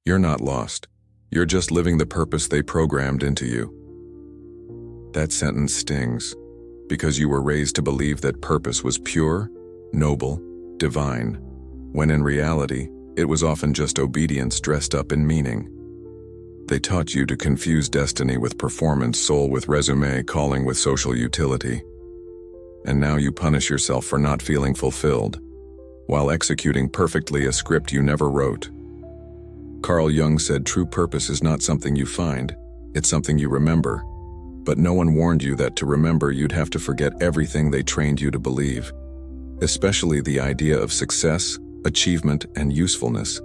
You're not lost. You're just living the purpose they programmed into you. That sentence stings, because you were raised to believe that purpose was pure, noble, divine, when in reality, it was often just obedience dressed up in meaning. They taught you to confuse destiny with performance, soul with resume, calling with social utility. And now you punish yourself for not feeling fulfilled, while executing perfectly a script you never wrote. Carl Jung said true purpose is not something you find, it's something you remember. But no one warned you that to remember you'd have to forget everything they trained you to believe, especially the idea of success, achievement, and usefulness.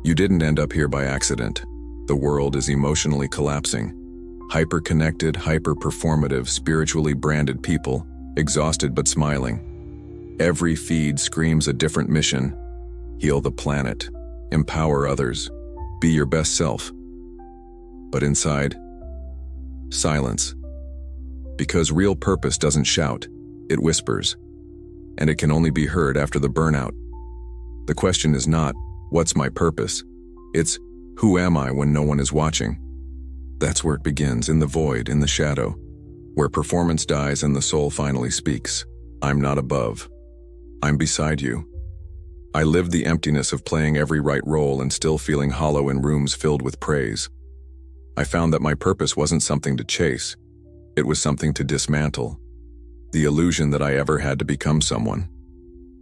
You didn't end up here by accident. The world is emotionally collapsing. Hyper-connected, hyper-performative, spiritually branded people, exhausted but smiling. Every feed screams a different mission: heal the planet, empower others, be your best self. But inside, silence. Because real purpose doesn't shout, it whispers. And it can only be heard after the burnout. The question is not, what's my purpose? It's, who am I when no one is watching? That's where it begins, in the void, in the shadow, where performance dies and the soul finally speaks. I'm not above. I'm beside you. I lived the emptiness of playing every right role and still feeling hollow in rooms filled with praise. I found that my purpose wasn't something to chase. It was something to dismantle. The illusion that I ever had to become someone.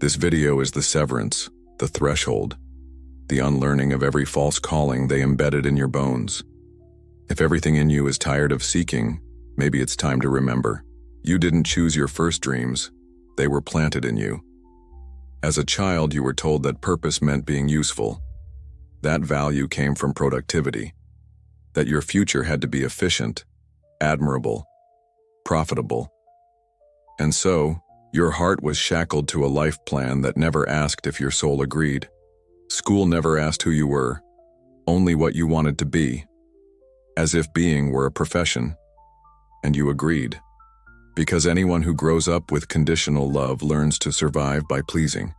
This video is the severance, the threshold, the unlearning of every false calling they embedded in your bones. If everything in you is tired of seeking, maybe it's time to remember. You didn't choose your first dreams. They were planted in you. As a child, you were told that purpose meant being useful. That value came from productivity. That your future had to be efficient, admirable, profitable. And so, your heart was shackled to a life plan that never asked if your soul agreed. School never asked who you were, only what you wanted to be, as if being were a profession. And you agreed. Because anyone who grows up with conditional love learns to survive by pleasing.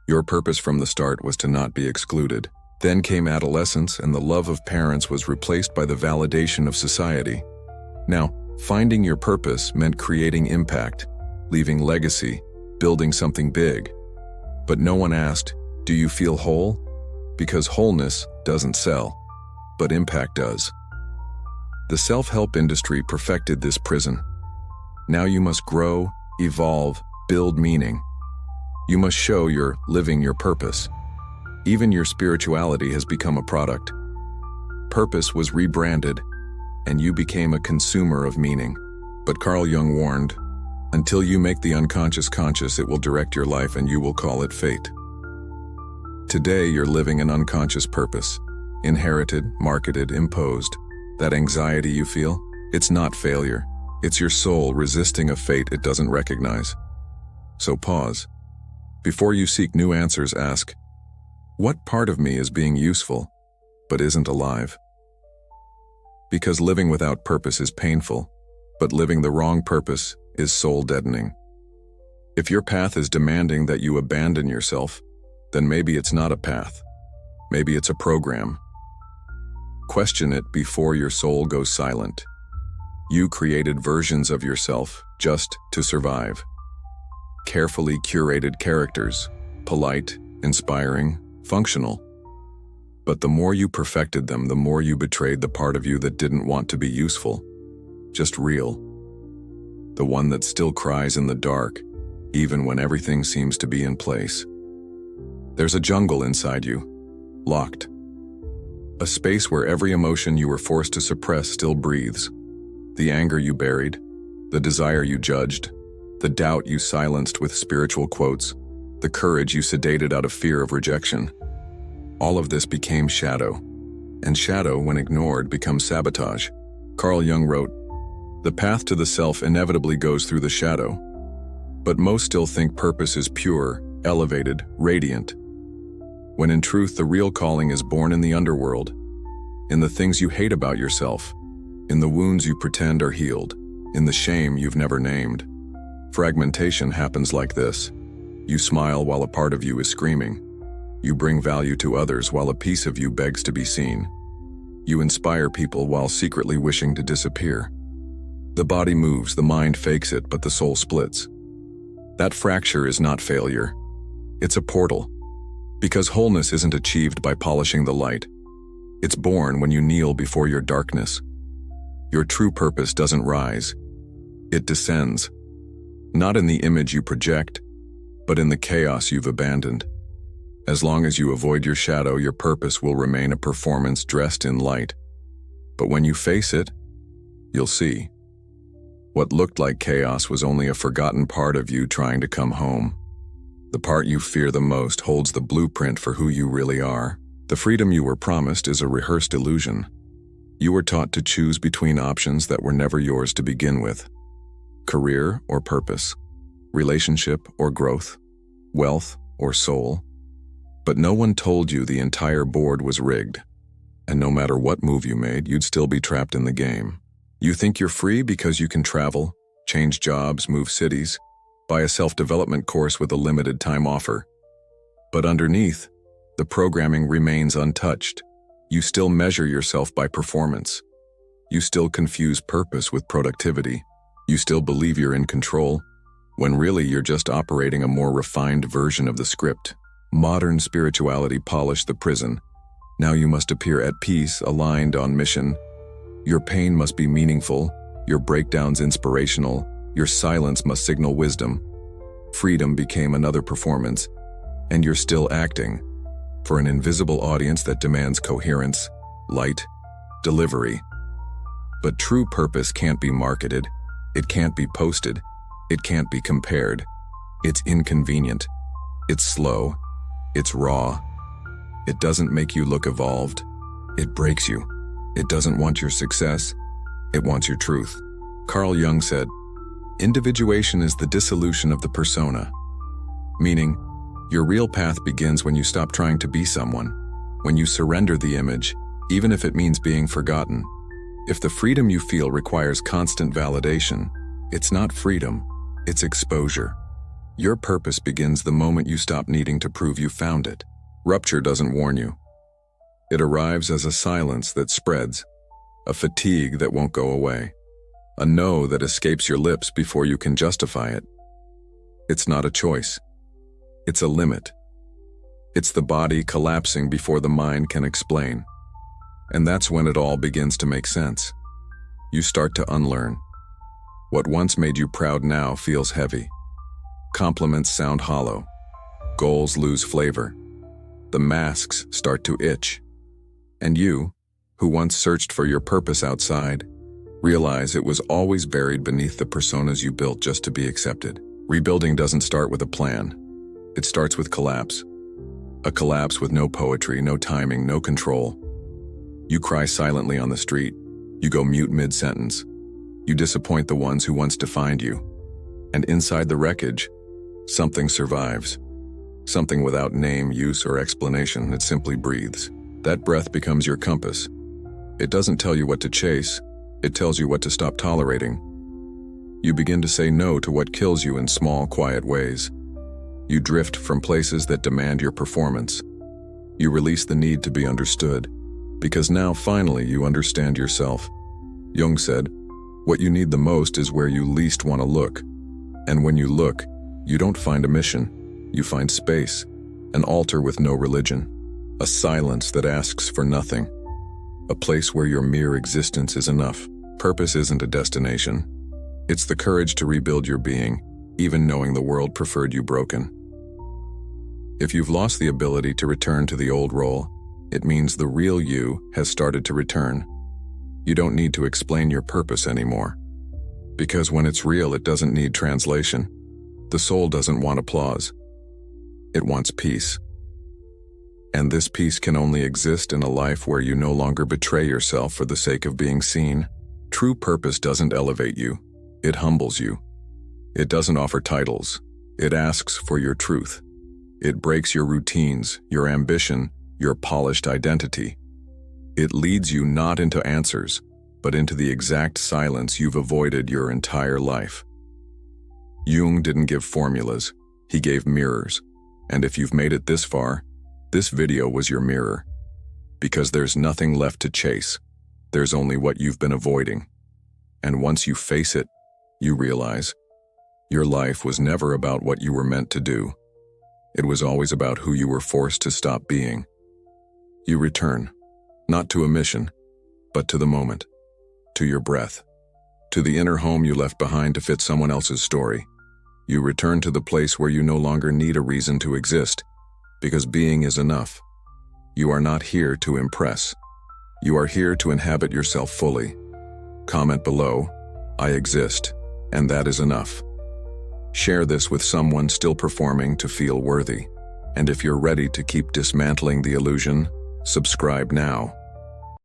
Your purpose from the start was to not be excluded. Then came adolescence, and the love of parents was replaced by the validation of society. Now, finding your purpose meant creating impact, leaving legacy, building something big. But no one asked, do you feel whole? Because wholeness doesn't sell, but impact does. The self-help industry perfected this prison. Now you must grow, evolve, build meaning. You must show you're living your purpose. Even your spirituality has become a product. Purpose was rebranded, and you became a consumer of meaning. But Carl Jung warned, until you make the unconscious conscious, it will direct your life and you will call it fate. Today, you're living an unconscious purpose. Inherited, marketed, imposed. That anxiety you feel, it's not failure. It's your soul resisting a fate it doesn't recognize. So pause. Before you seek new answers, ask, what part of me is being useful, but isn't alive? Because living without purpose is painful, but living the wrong purpose is soul-deadening. If your path is demanding that you abandon yourself, then maybe it's not a path. Maybe it's a program. Question it before your soul goes silent. You created versions of yourself just to survive. Carefully curated characters, polite, inspiring, functional. But the more you perfected them, the more you betrayed the part of you that didn't want to be useful, just real. The one that still cries in the dark, even when everything seems to be in place. There's a jungle inside you, locked. A space where every emotion you were forced to suppress still breathes. The anger you buried, the desire you judged, the doubt you silenced with spiritual quotes, the courage you sedated out of fear of rejection. All of this became shadow, and shadow, when ignored, becomes sabotage. Carl Jung wrote, "The path to the self inevitably goes through the shadow, but most still think purpose is pure, elevated, radiant, when in truth the real calling is born in the underworld, in the things you hate about yourself, in the wounds you pretend are healed, in the shame you've never named. Fragmentation happens like this. You smile while a part of you is screaming. You bring value to others while a piece of you begs to be seen. You inspire people while secretly wishing to disappear. The body moves, the mind fakes it, but the soul splits. That fracture is not failure. It's a portal. Because wholeness isn't achieved by polishing the light. It's born when you kneel before your darkness. Your true purpose doesn't rise. It descends. Not in the image you project, but in the chaos you've abandoned. As long as you avoid your shadow, your purpose will remain a performance dressed in light. But when you face it, you'll see. What looked like chaos was only a forgotten part of you trying to come home. The part you fear the most holds the blueprint for who you really are. The freedom you were promised is a rehearsed illusion. You were taught to choose between options that were never yours to begin with. Career or purpose, relationship or growth, wealth or soul. But no one told you the entire board was rigged, and no matter what move you made, you'd still be trapped in the game. You think you're free because you can travel, change jobs, move cities, buy a self-development course with a limited time offer. But underneath, the programming remains untouched. You still measure yourself by performance. You still confuse purpose with productivity. You still believe you're in control, when really you're just operating a more refined version of the script. Modern spirituality polished the prison. Now you must appear at peace, aligned on mission. Your pain must be meaningful, your breakdowns inspirational, your silence must signal wisdom. Freedom became another performance, and you're still acting for an invisible audience that demands coherence, light, delivery. But true purpose can't be marketed, it can't be posted, it can't be compared. It's inconvenient, it's slow, it's raw. It doesn't make you look evolved, it breaks you. It doesn't want your success, it wants your truth. Carl Jung said, "Individuation is the dissolution of the persona," meaning, your real path begins when you stop trying to be someone, when you surrender the image, even if it means being forgotten. If the freedom you feel requires constant validation, it's not freedom, it's exposure. Your purpose begins the moment you stop needing to prove you found it. Rupture doesn't warn you. It arrives as a silence that spreads, a fatigue that won't go away, a no that escapes your lips before you can justify it. It's not a choice. It's a limit. It's the body collapsing before the mind can explain. And that's when it all begins to make sense. You start to unlearn. What once made you proud now feels heavy. Compliments sound hollow. Goals lose flavor. The masks start to itch. And you, who once searched for your purpose outside, realize it was always buried beneath the personas you built just to be accepted. Rebuilding doesn't start with a plan. It starts with collapse. A collapse with no poetry, no timing, no control. You cry silently on the street. You go mute mid-sentence. You disappoint the ones who once defined you. And inside the wreckage, something survives. Something without name, use, or explanation. It simply breathes. That breath becomes your compass. It doesn't tell you what to chase, it tells you what to stop tolerating. You begin to say no to what kills you in small, quiet ways. You drift from places that demand your performance. You release the need to be understood, because now finally you understand yourself. Jung said, "What you need the most is where you least want to look." And when you look, you don't find a mission, you find space, an altar with no religion. A silence that asks for nothing. A place where your mere existence is enough. Purpose isn't a destination. It's the courage to rebuild your being, even knowing the world preferred you broken. If you've lost the ability to return to the old role, it means the real you has started to return. You don't need to explain your purpose anymore. Because when it's real, it doesn't need translation. The soul doesn't want applause. It wants peace. And this peace can only exist in a life where you no longer betray yourself for the sake of being seen. True purpose doesn't elevate you, it humbles you. It doesn't offer titles, it asks for your truth. It breaks your routines, your ambition, your polished identity. It leads you not into answers, but into the exact silence you've avoided your entire life. Jung didn't give formulas, he gave mirrors. And if you've made it this far, This video was your mirror. Because there's nothing left to chase. There's only what you've been avoiding. And once you face it, you realize your life was never about what you were meant to do. It was always about who you were forced to stop being. You return, not to a mission, but to the moment, to your breath, to the inner home you left behind to fit someone else's story. You return to the place where you no longer need a reason to exist, because being is enough. You are not here to impress. You are here to inhabit yourself fully. Comment below, "I exist," and that is enough. Share this with someone still performing to feel worthy. And if you're ready to keep dismantling the illusion, subscribe now.